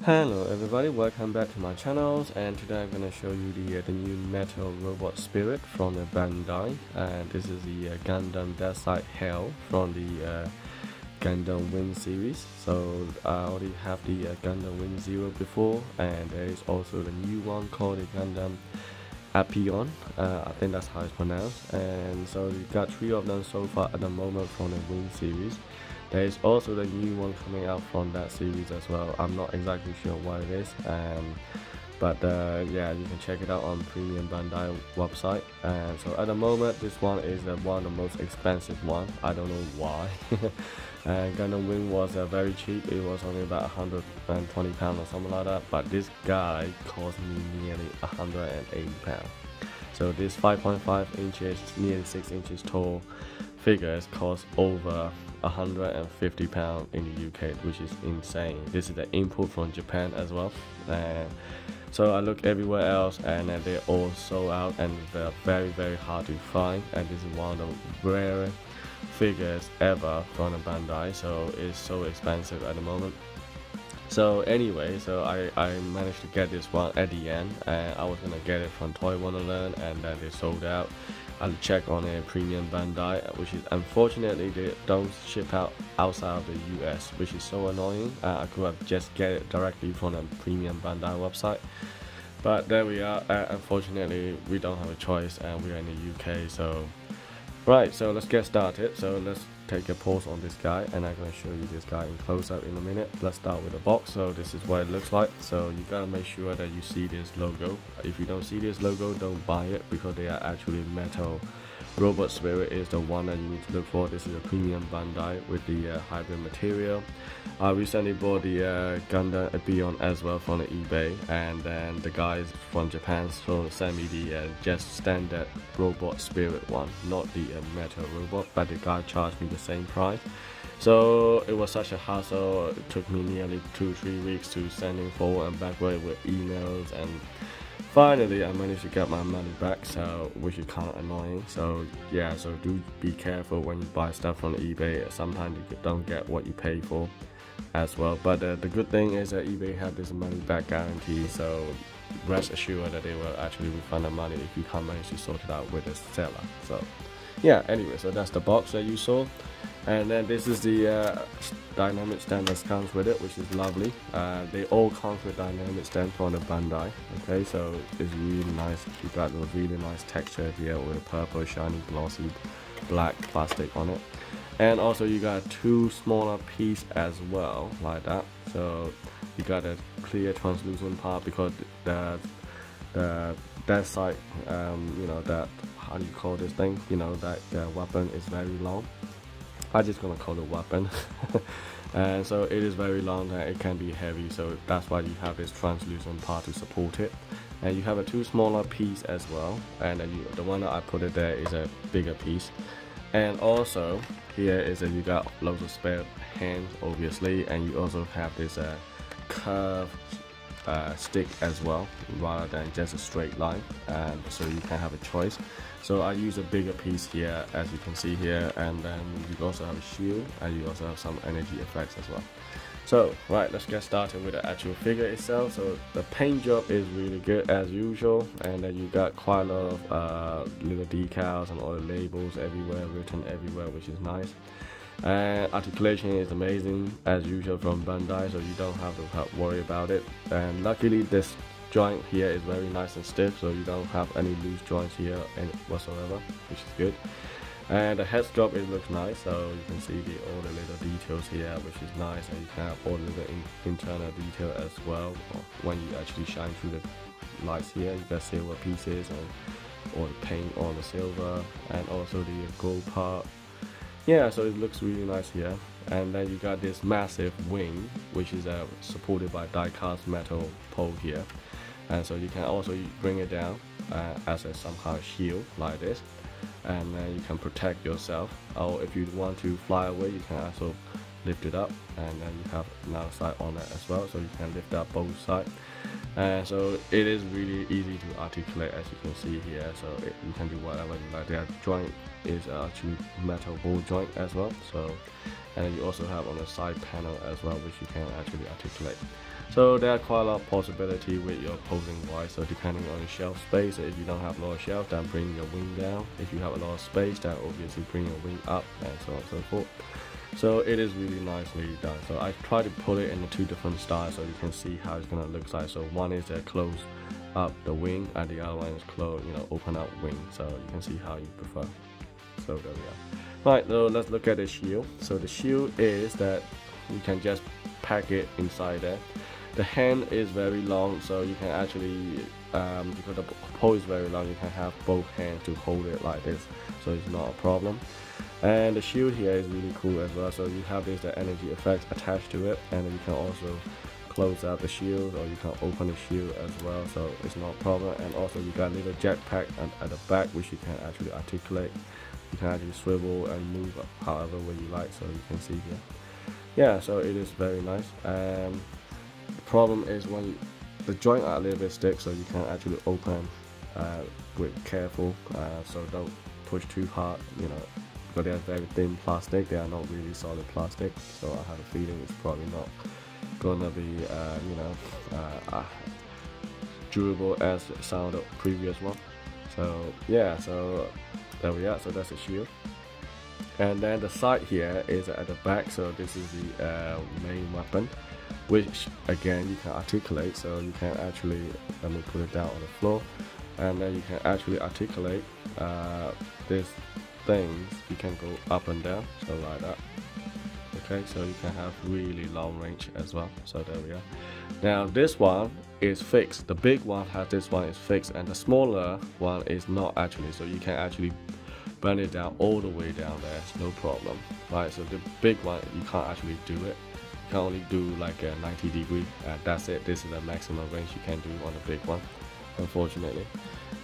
Hello everybody, welcome back to my channel, and today I'm going to show you the new metal robot spirit from the Bandai, and this is the Gundam Deathscythe Hell from the Gundam Wing series. So I already have the Gundam Wing Zero before, and there is also the new one called the Gundam Apion, I think that's how it's pronounced, and so we got 3 of them so far at the moment from the Wing series. There is also the new one coming out from that series as well. I'm not exactly sure what it is, but yeah, you can check it out on Premium Bandai website. And so at the moment, this one is one of the most expensive one. I don't know why. And Gundam Wing was very cheap. It was only about £120 or something like that. But this guy cost me nearly £180. So this 5.5 inches, nearly 6 inches tall figures cost over £150 in the UK, which is insane. This is the import from Japan as well. So I look everywhere else, and they're all sold out, and they're very hard to find. And this is one of the rare figures ever from the Bandai, so it's so expensive at the moment. So anyway, so I managed to get this one at the end, and I was gonna get it from Toy Wonderland, and then they sold out. I checked on a Premium Bandai, which is unfortunately they don't ship out outside of the US, which is so annoying. I could have just get it directly from the Premium Bandai website, but there we are. Unfortunately, we don't have a choice, and we are in the UK. So right, so let's get started. So let's take a pause on this guy, and I'm going to show you this guy in close-up in a minute. Let's start with the box. So this is what it looks like. So you gotta make sure that you see this logo. If you don't see this logo, don't buy it, because they are actually metal. Robot Spirit is the one that you need to look for. This is a Premium Bandai with the hybrid material. I recently bought the Gundam Apion as well from the eBay, and then the guys from Japan sent me the just standard Robot Spirit one, not the metal robot, but the guy charged me the same price. So it was such a hassle. It took me nearly 2-3 weeks to sending forward and backward with emails, and finally I managed to get my money back, so which is kind of annoying. So yeah, so do be careful when you buy stuff from eBay. Sometimes you don't get what you pay for as well, but the good thing is that eBay have this money back guarantee, so rest assured that they will actually refund the money if you can't manage to sort it out with the seller. So yeah, anyway, so that's the box that you saw, and then this is the dynamic stand that comes with it, which is lovely. They all come with dynamic stand from the Bandai. Okay, so it's really nice. You got a really nice texture here with a purple, shiny, glossy, black plastic on it, and also you got 2 smaller pieces as well, like that. So you got a clear translucent part, because the Deathscythe, you know, that, how do you call this thing, you know, that the weapon is very long. I'm just gonna call it weapon. And so it is very long, and it can be heavy, so that's why you have this translucent part to support it. And you have a 2 smaller piece as well, and then the one that I put it there is a bigger piece. And also here is that you got loads of spare hands, obviously, and you also have this curved stick as well, rather than just a straight line, and so you can have a choice. So I use a bigger piece here, as you can see here, and then you also have a shield, and you also have some energy effects as well. So right, let's get started with the actual figure itself. So the paint job is really good as usual, and then you got quite a lot of little decals and all the labels everywhere, written everywhere, which is nice. And articulation is amazing as usual from Bandai, so you don't have to worry about it. And luckily this joint here is very nice and stiff, so you don't have any loose joints here whatsoever, which is good. And the head sculpt, it looks nice, so you can see all the little details here, which is nice, and you can have all the little internal detail as well. When you actually shine through the lights here, you got silver pieces and all the paint on the silver, and also the gold part. Yeah, so it looks really nice here. And then you got this massive wing, which is supported by die-cast metal pole here, and so you can also bring it down as a somehow shield like this, and then you can protect yourself, or if you want to fly away, you can also lift it up, and then you have another side on it as well, so you can lift up both sides. And so it is really easy to articulate, as you can see here, so you can do whatever you like. Their joint is actually metal ball joint as well, so, and then you also have on the side panel as well, which you can actually articulate. So there are quite a lot of possibility with your opposing wise. So depending on your shelf space, if you don't have a lot of shelf, then bring your wing down. If you have a lot of space, then obviously bring your wing up, and so on and so forth. So it is really nicely done. So I try to put it in the two different styles so you can see how it's gonna look like. So one is a close up the wing, and the other one is close, open up wing. So you can see how you prefer. So there we are. Right, so let's look at the shield. So the shield is that you can just pack it inside there. The hand is very long, so you can actually, because the pole is very long, you can have both hands to hold it like this, so it's not a problem. And the shield here is really cool as well. So you have the energy effects attached to it, and you can also close out the shield, or you can open the shield as well, so it's not a problem. And also you got a little jetpack at the back, which you can actually articulate. You can actually swivel and move however way you like, so you can see here. Yeah, so it is very nice. The problem is when the joint are a little bit stiff, so you can actually open with careful, so don't push too hard, but they're very thin plastic, they are not really solid plastic, so I have a feeling it's probably not gonna be durable as some of the previous one. So yeah, so there we are. So that's the shield. And then the sight here is at the back, so this is the main weapon, which again you can articulate. So you can actually, let me put it down on the floor, and then you can actually articulate these things. You can go up and down, so like that. Okay, so you can have really long range as well. So there we are. Now this one is fixed. The big one has, this one is fixed, and the smaller one is not actually. So you can actually bend it down all the way down there, it's no problem. Right, so the big one you can't actually do it. You can only do like a 90 degree, and that's it. This is the maximum range you can do on the big one, unfortunately.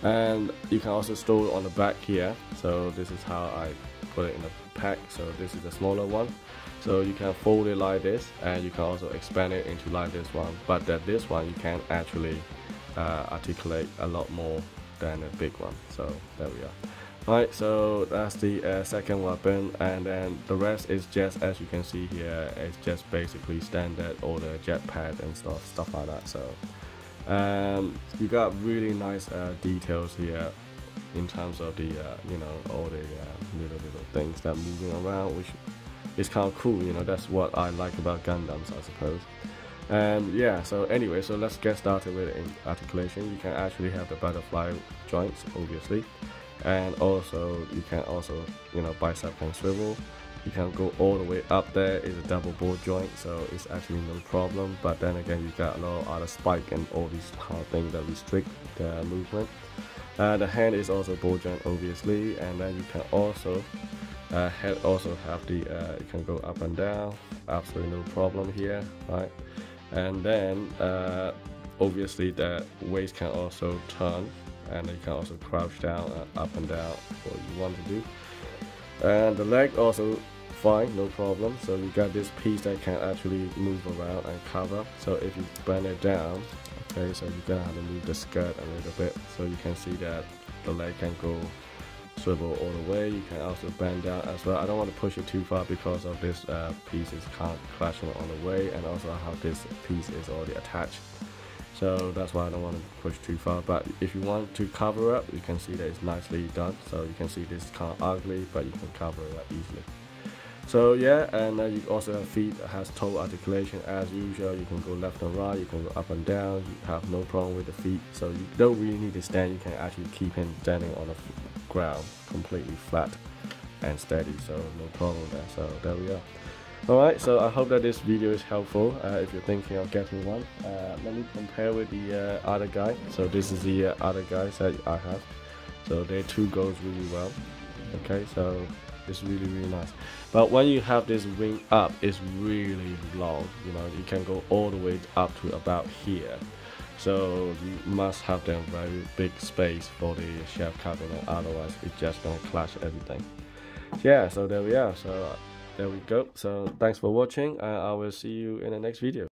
And you can also store it on the back here. So this is how I put it in the pack. So this is the smaller one. So you can fold it like this, and you can also expand it into like this one. But this one you can actually articulate a lot more than the big one. So there we are. Right, so that's the second weapon, and then the rest is just, as you can see here, it's just basically standard, all the jetpack and stuff like that. So you got really nice details here in terms of the all the little things that moving around, which is kind of cool. That's what I like about Gundams, I suppose. And yeah, so anyway, so let's get started with articulation. You can actually have the butterfly joints, obviously. And also you can also bicep can swivel. You can go all the way up there. It's a double ball joint, so it's actually no problem. But then again, you got a lot of other spike and all these kind of things that restrict the movement. The hand is also ball joint, obviously, and then you can also head also have the you can go up and down, absolutely no problem here, right? And then obviously the waist can also turn, and you can also crouch down and up and down what you want to do. And the leg also fine, no problem. So you got this piece that can actually move around and cover. So if you bend it down, okay, so you're gonna have to move the skirt a little bit, so you can see that the leg can go swivel all the way. You can also bend down as well. I don't want to push it too far because of this piece is kind of clashing on the way, and also how this piece is already attached. So that's why I don't want to push too far. But if you want to cover up, you can see that it's nicely done. So you can see this is kind of ugly, but you can cover it up easily. So yeah, and you also have feet that has toe articulation as usual. You can go left and right, you can go up and down. You have no problem with the feet. So you don't really need to stand. You can actually keep him standing on the ground completely flat and steady. So no problem there. So there we are. Alright, so I hope that this video is helpful if you're thinking of getting one. Let me compare with the other guy. So this is the other guys that I have. So they two goes really well. Okay, so it's really nice. But when you have this wing up, it's really long. You can go all the way up to about here. So you must have the very big space for the shelf cabinet, otherwise it's just gonna clash everything. Yeah, so there we are. So there we go. So thanks for watching, and I will see you in the next video.